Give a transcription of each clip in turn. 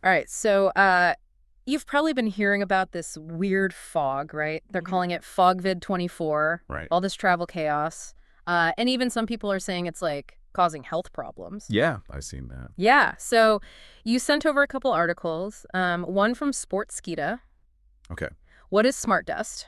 All right, so you've probably been hearing about this weird fog, right? They're Mhm. calling it FOGvid-24, Right. all this travel chaos. And even some people are saying it's like causing health problems. Yeah, I've seen that. Yeah, so you sent over a couple articles, one from Sportskeeda. Okay. What is smart dust?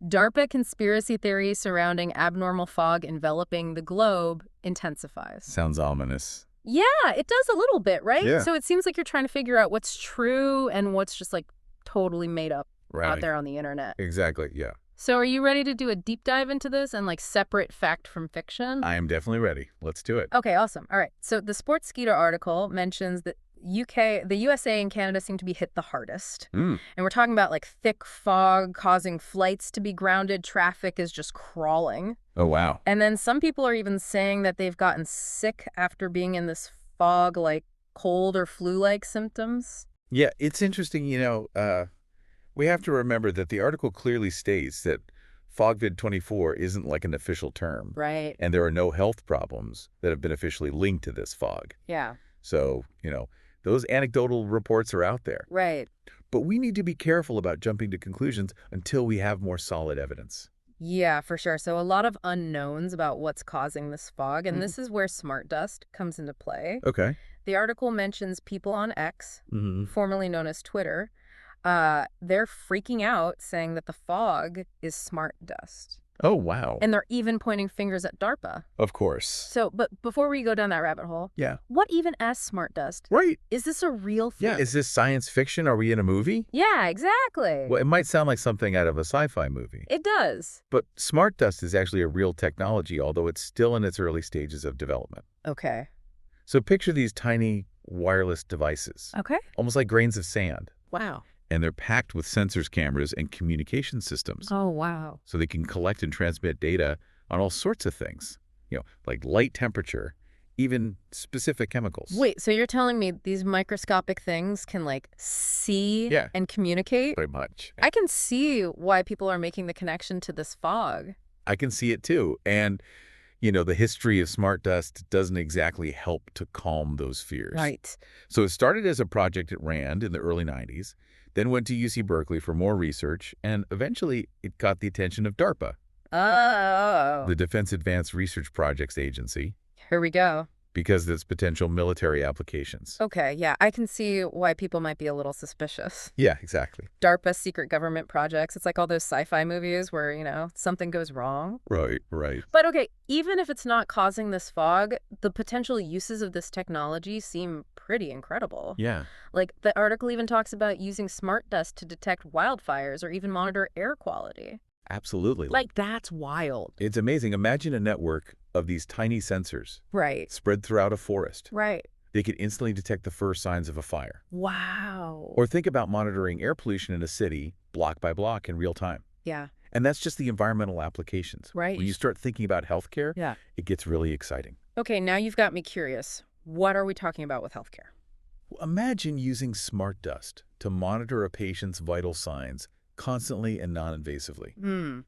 DARPA conspiracy theory surrounding abnormal fog enveloping the globe intensifies. Sounds ominous. Yeah, it does a little bit, right? Yeah. So it seems like you're trying to figure out what's true and what's just like totally made up out Right. there on the internet. Exactly. Yeah. So are you ready to do a deep dive into this and like separate fact from fiction? I am definitely ready. Let's do it. Okay, awesome. All right. So the Sportskeeda article mentions that the USA and Canada seem to be hit the hardest. Mm. And we're talking about like thick fog causing flights to be grounded. Traffic is just crawling. Oh, wow. And then some people are even saying that they've gotten sick after being in this fog, like cold or flu-like symptoms. Yeah, it's interesting. We have to remember that the article clearly states that FOGvid-24 isn't like an official term, Right. and there are no health problems that have been officially linked to this fog. Yeah. So, those anecdotal reports are out there. Right. But we need to be careful about jumping to conclusions until we have more solid evidence. Yeah, for sure. So a lot of unknowns about what's causing this fog, and Mhm. this is where smart dust comes into play. Okay. The article mentions people on X, Hmm. formerly known as Twitter. They're freaking out, saying that the fog is smart dust. Oh, wow. And they're even pointing fingers at DARPA. Of course. So, but before we go down that rabbit hole, Yeah. what even is smart dust? Right. Is this a real thing? Yeah. Is this science fiction? Are we in a movie? Yeah, exactly. Well, it might sound like something out of a sci-fi movie. It does. But smart dust is actually a real technology, although it's still in its early stages of development. Okay. So picture these tiny wireless devices, Okay. almost like grains of sand, Wow. and they're packed with sensors, cameras, and communication systems. Oh, wow. So they can collect and transmit data on all sorts of things, like light temperature, even specific chemicals. Wait, so you're telling me these microscopic things can like see Yeah. and communicate? Very much. I can see why people are making the connection to this fog. I can see it too. And, the history of smart dust doesn't exactly help to calm those fears. Right. So it started as a project at RAND in the early 90s, then went to UC Berkeley for more research, and eventually it got the attention of DARPA, Oh. the Defense Advanced Research Projects Agency, Here we go. because of its potential military applications. Okay, yeah, I can see why people might be a little suspicious. Yeah, exactly. DARPA secret government projects. It's like all those sci-fi movies where, something goes wrong. Right, right. But okay, even if it's not causing this fog, the potential uses of this technology seem pretty incredible. Yeah. Like, the article even talks about using smart dust to detect wildfires or even monitor air quality. Absolutely. Like, that's wild. It's amazing. Imagine a network of these tiny sensors Right. spread throughout a forest. Right. They could instantly detect the first signs of a fire. Wow. Or think about monitoring air pollution in a city block by block in real time. Yeah. And that's just the environmental applications. Right. When you start thinking about healthcare, Yeah. it gets really exciting. Okay, now you've got me curious. What are we talking about with healthcare? Imagine using smart dust to monitor a patient's vital signs constantly and non-invasively, Hmm.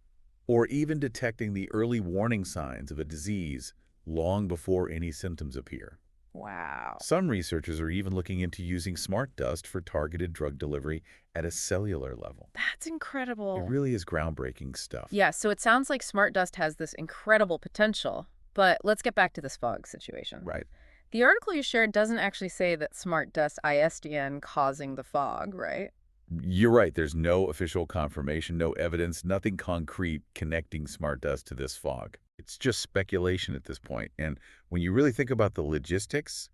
or even detecting the early warning signs of a disease long before any symptoms appear. Wow. Some researchers are even looking into using smart dust for targeted drug delivery at a cellular level. That's It incredible. really is groundbreaking stuff. Yeah, so it sounds like smart dust has this incredible potential. But let's get back to this fog situation. Right. The article you shared doesn't actually say that smart dust ISDN causing the fog, right? You're right. There's no official confirmation, no evidence, nothing concrete connecting smart dust to this fog. It's just speculation at this point. And when you really think about the logistics,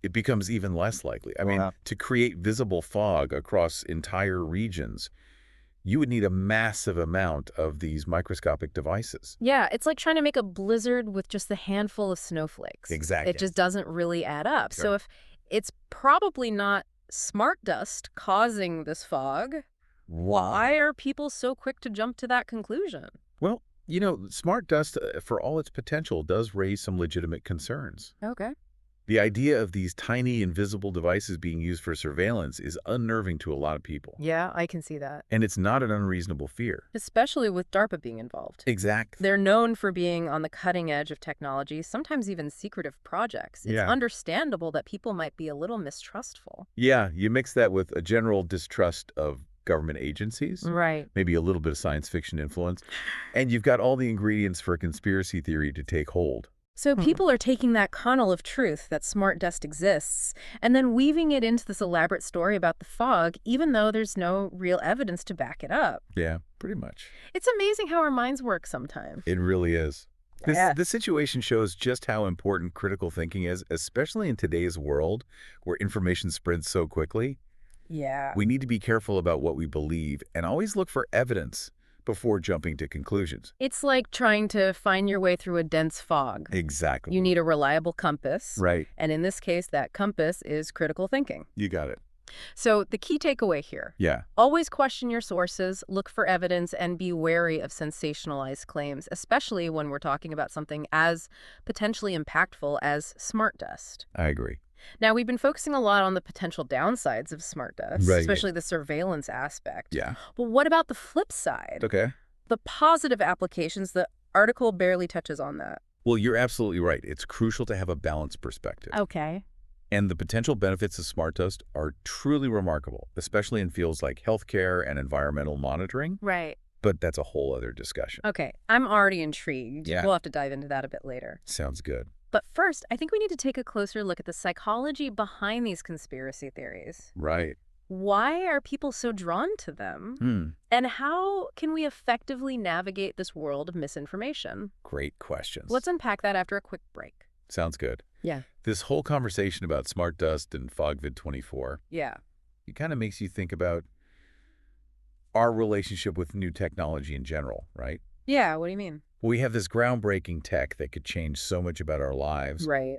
it becomes even less likely. I mean, Wow. to create visible fog across entire regions, you would need a massive amount of these microscopic devices. Yeah, it's like trying to make a blizzard with just a handful of snowflakes. Exactly. It just doesn't really add up. Sure. So if it's probably not smart dust causing this fog, why are people so quick to jump to that conclusion? Well, smart dust, for all its potential, does raise some legitimate concerns. Okay. The idea of these tiny invisible devices being used for surveillance is unnerving to a lot of people. Yeah, I can see that. And it's not an unreasonable fear. Especially with DARPA being involved. Exactly. They're known for being on the cutting edge of technology, sometimes even secretive projects. It's Yeah. understandable that people might be a little mistrustful. Yeah, you mix that with a general distrust of government agencies, Right. maybe a little bit of science fiction influence, and you've got all the ingredients for a conspiracy theory to take hold. So people are taking that kernel of truth that smart dust exists and then weaving it into this elaborate story about the fog, even though there's no real evidence to back it up. Yeah, pretty much. It's amazing how our minds work sometimes. It really is. This, Yeah. this situation shows just how important critical thinking is, especially in today's world where information spreads so quickly. Yeah. We need to be careful about what we believe and always look for evidence before jumping to conclusions. It's like trying to find your way through a dense fog. Exactly. You need a reliable compass. Right. And in this case, that compass is critical thinking. You got it. So the key takeaway here, Yeah. always question your sources, look for evidence, and be wary of sensationalized claims, especially when we're talking about something as potentially impactful as smart dust. I agree. Now, we've been focusing a lot on the potential downsides of smart dust, Right. especially the surveillance aspect. Yeah. But what about the flip side? Okay. The positive applications? The article barely touches on that. Well, you're absolutely right. It's crucial to have a balanced perspective. Okay. And the potential benefits of smart dust are truly remarkable, especially in fields like healthcare and environmental monitoring. Right. But that's a whole other discussion. Okay. I'm already intrigued. Yeah. We'll have to dive into that a bit later. Sounds good. But first, I think we need to take a closer look at the psychology behind these conspiracy theories. Right. Why are people so drawn to them? And how can we effectively navigate this world of misinformation? Great questions. Let's unpack that after a quick break. Sounds good. Yeah. This whole conversation about smart dust and FogVid24, Yeah. it kind of makes you think about our relationship with new technology in general, right? Yeah, what do you mean? We have this groundbreaking tech that could change so much about our lives. Right.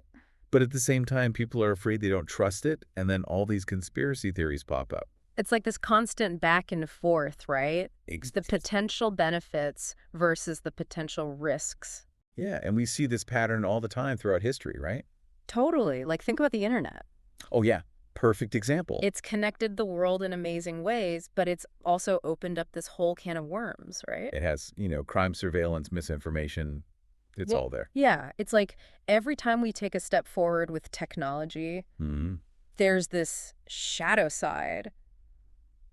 But at the same time, people are afraid they don't trust it, and then all these conspiracy theories pop up. It's like this constant back and forth, right? Ex- The potential benefits versus the potential risks. Yeah, and we see this pattern all the time throughout history, right? Totally. Like, think about the internet. Oh, yeah. Perfect example. It's connected the world in amazing ways, but it's also opened up this whole can of worms, right? It has, crime surveillance, misinformation. It's Well, all there. Yeah, it's like every time we take a step forward with technology, there's this shadow side,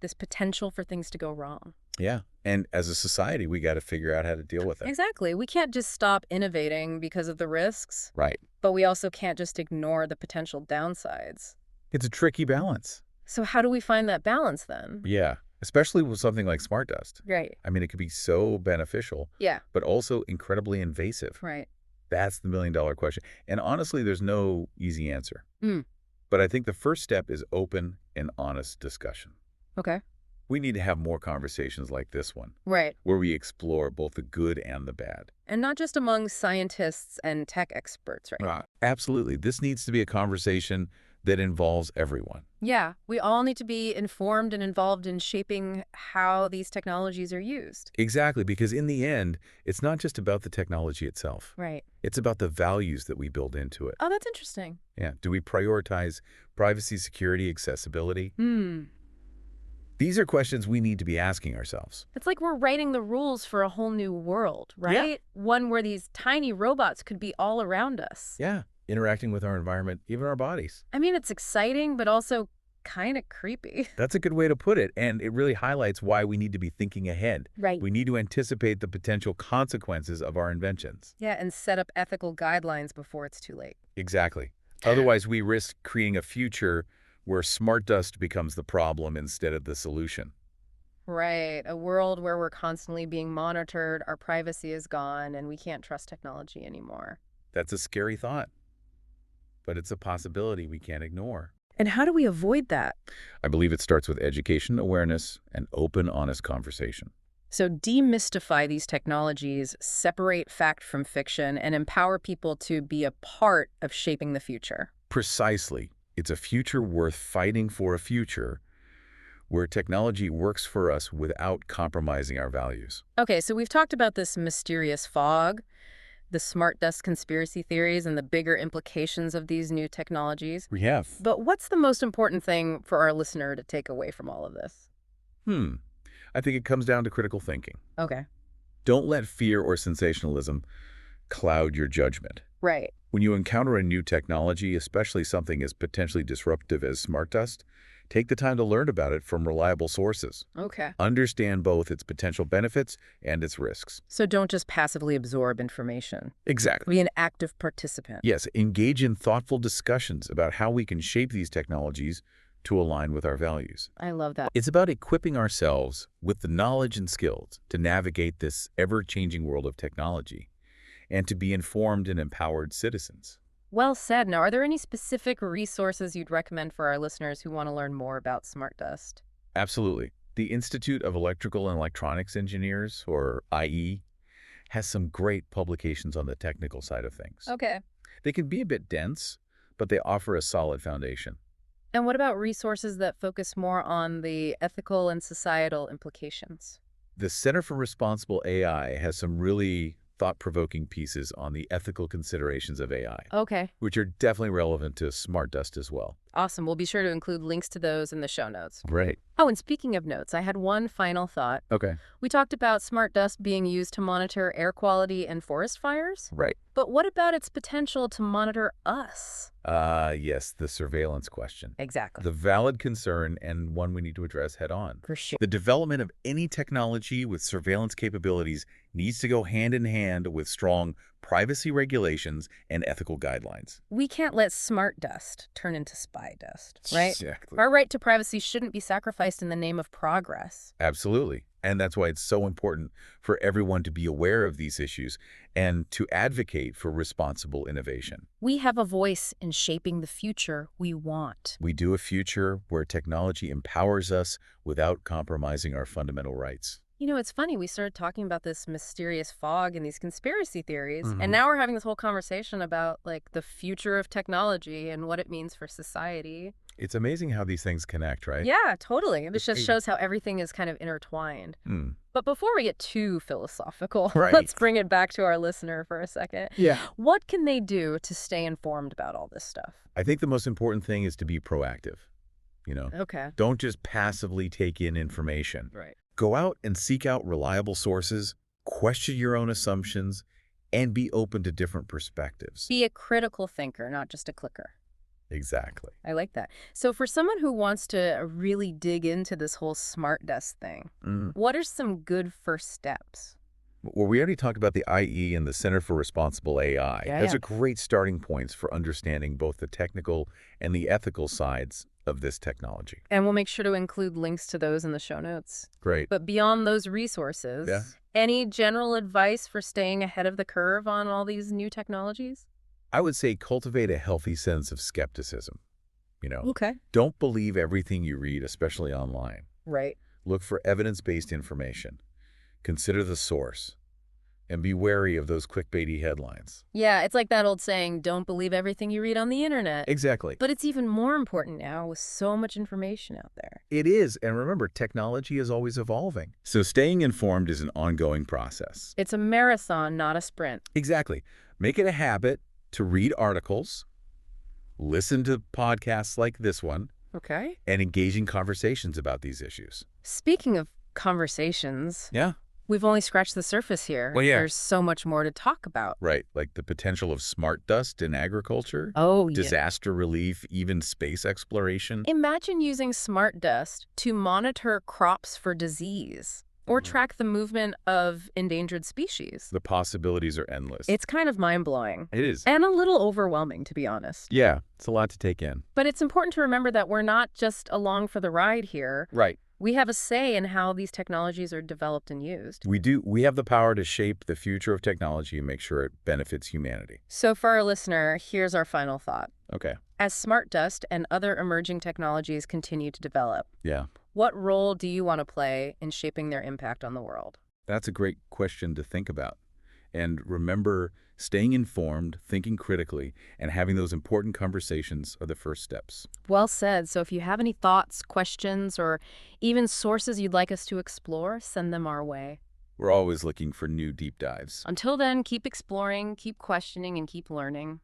this potential for things to go wrong. Yeah. And as a society, we got to figure out how to deal with it. Exactly. We can't just stop innovating because of the risks, Right. but we also can't just ignore the potential downsides. It's a tricky balance. So how do we find that balance then? Yeah. Especially with something like smart dust. Right. I mean, it could be so beneficial, Yeah. but also incredibly invasive. Right. That's the million-dollar question. And honestly, there's no easy answer. Mm. But I think the first step is open and honest discussion. Okay. We need to have more conversations like this one, Right. where we explore both the good and the bad. And not just among scientists and tech experts, right? Absolutely. This needs to be a conversation that involves everyone. Yeah, we all need to be informed and involved in shaping how these technologies are used. Exactly, because in the end, it's not just about the technology itself. Right. It's about the values that we build into it. Oh, that's interesting. Yeah. Do we prioritize privacy, security, accessibility? These are questions we need to be asking ourselves. It's like we're writing the rules for a whole new world, right? One where these tiny robots could be all around us. Yeah. Interacting with our environment, even our bodies. I mean, it's exciting, but also kind of creepy. That's a good way to put it, and it really highlights why we need to be thinking ahead. Right. We need to anticipate the potential consequences of our inventions. Yeah, and set up ethical guidelines before it's too late. Exactly. Otherwise, we risk creating a future where smart dust becomes the problem instead of the solution. Right. A world where we're constantly being monitored, our privacy is gone, and we can't trust technology anymore. That's a scary thought, but it's a possibility we can't ignore. And how do we avoid that? I believe it starts with education, awareness, and open, honest conversation. So demystify these technologies, separate fact from fiction, and empower people to be a part of shaping the future. Precisely. It's a future worth fighting for, a future where technology works for us without compromising our values. Okay, so we've talked about this mysterious fog, the smart dust conspiracy theories and the bigger implications of these new technologies. We have. But what's the most important thing for our listener to take away from all of this? I think it comes down to critical thinking. Okay. Don't let fear or sensationalism cloud your judgment. Right. When you encounter a new technology, especially something as potentially disruptive as smart dust, take the time to learn about it from reliable sources. Okay. Understand both its potential benefits and its risks. So don't just passively absorb information. Exactly. Be an active participant. Yes, engage in thoughtful discussions about how we can shape these technologies to align with our values. I love that. It's about equipping ourselves with the knowledge and skills to navigate this ever-changing world of technology and to be informed and empowered citizens. Well said. Now, are there any specific resources you'd recommend for our listeners who want to learn more about smart dust? Absolutely. The Institute of Electrical and Electronics Engineers, or IE, has some great publications on the technical side of things. Okay. They can be a bit dense, but they offer a solid foundation. And what about resources that focus more on the ethical and societal implications? The Center for Responsible AI has some really thought-provoking pieces on the ethical considerations of AI, Okay. which are definitely relevant to smart dust as well. Awesome. We'll be sure to include links to those in the show notes. Right. Oh, and speaking of notes, I had one final thought. Okay. We talked about smart dust being used to monitor air quality and forest fires. Right. But what about its potential to monitor us? Yes, the surveillance question. Exactly. The valid concern and one we need to address head on. For sure. The development of any technology with surveillance capabilities needs to go hand in hand with strong privacy regulations and ethical guidelines. We can't let smart dust turn into spy dust, right? Exactly. Our right to privacy shouldn't be sacrificed in the name of progress. Absolutely. And that's why it's so important for everyone to be aware of these issues and to advocate for responsible innovation. We have a voice in shaping the future we want. We do a future where technology empowers us without compromising our fundamental rights. You know, it's funny. We started talking about this mysterious fog and these conspiracy theories, Mhm. and now we're having this whole conversation about, like, the future of technology and what it means for society. It's amazing how these things connect, right? Yeah, totally. This just Hey. shows how everything is kind of intertwined. Mm. But before we get too philosophical, Right. let's bring it back to our listener for a second. Yeah. What can they do to stay informed about all this stuff? I think the most important thing is to be proactive. Okay. Don't just passively take in information. Right. Go out and seek out reliable sources, question your own assumptions, and be open to different perspectives. Be a critical thinker, not just a clicker. Exactly. I like that. So for someone who wants to really dig into this whole smart dust thing, what are some good first steps? Well, we already talked about the IE and the Center for Responsible AI. Yeah, Those yeah. are great starting points for understanding both the technical and the ethical sides of this technology. And we'll make sure to include links to those in the show notes. Great. But beyond those resources, Yeah. any general advice for staying ahead of the curve on all these new technologies? I would say cultivate a healthy sense of skepticism. Okay. Don't believe everything you read, especially online. Right. Look for evidence-based information. Consider the source. And be wary of those clickbaity headlines. Yeah, it's like that old saying, don't believe everything you read on the internet. Exactly. But it's even more important now with so much information out there. It is. And remember, technology is always evolving. So staying informed is an ongoing process. It's a marathon, not a sprint. Exactly. Make it a habit to read articles, listen to podcasts like this one, Okay. and engage in conversations about these issues. Speaking of conversations, Yeah. we've only scratched the surface here. Well, yeah. There's so much more to talk about. Right. Like the potential of smart dust in agriculture, Oh, yeah. disaster relief, even space exploration. Imagine using smart dust to monitor crops for disease or track the movement of endangered species. The possibilities are endless. It's kind of mind-blowing It is. and a little overwhelming, to be honest. Yeah, it's a lot to take in. But it's important to remember that we're not just along for the ride here. Right. We have a say in how these technologies are developed and used. We do. We have the power to shape the future of technology and make sure it benefits humanity. So for our listener, here's our final thought. Okay. As smart dust and other emerging technologies continue to develop, Yeah. what role do you want to play in shaping their impact on the world? That's a great question to think about. And remember, staying informed, thinking critically, and having those important conversations are the first steps. Well said. So if you have any thoughts, questions, or even sources you'd like us to explore, send them our way. We're always looking for new deep dives. Until then, keep exploring, keep questioning, and keep learning.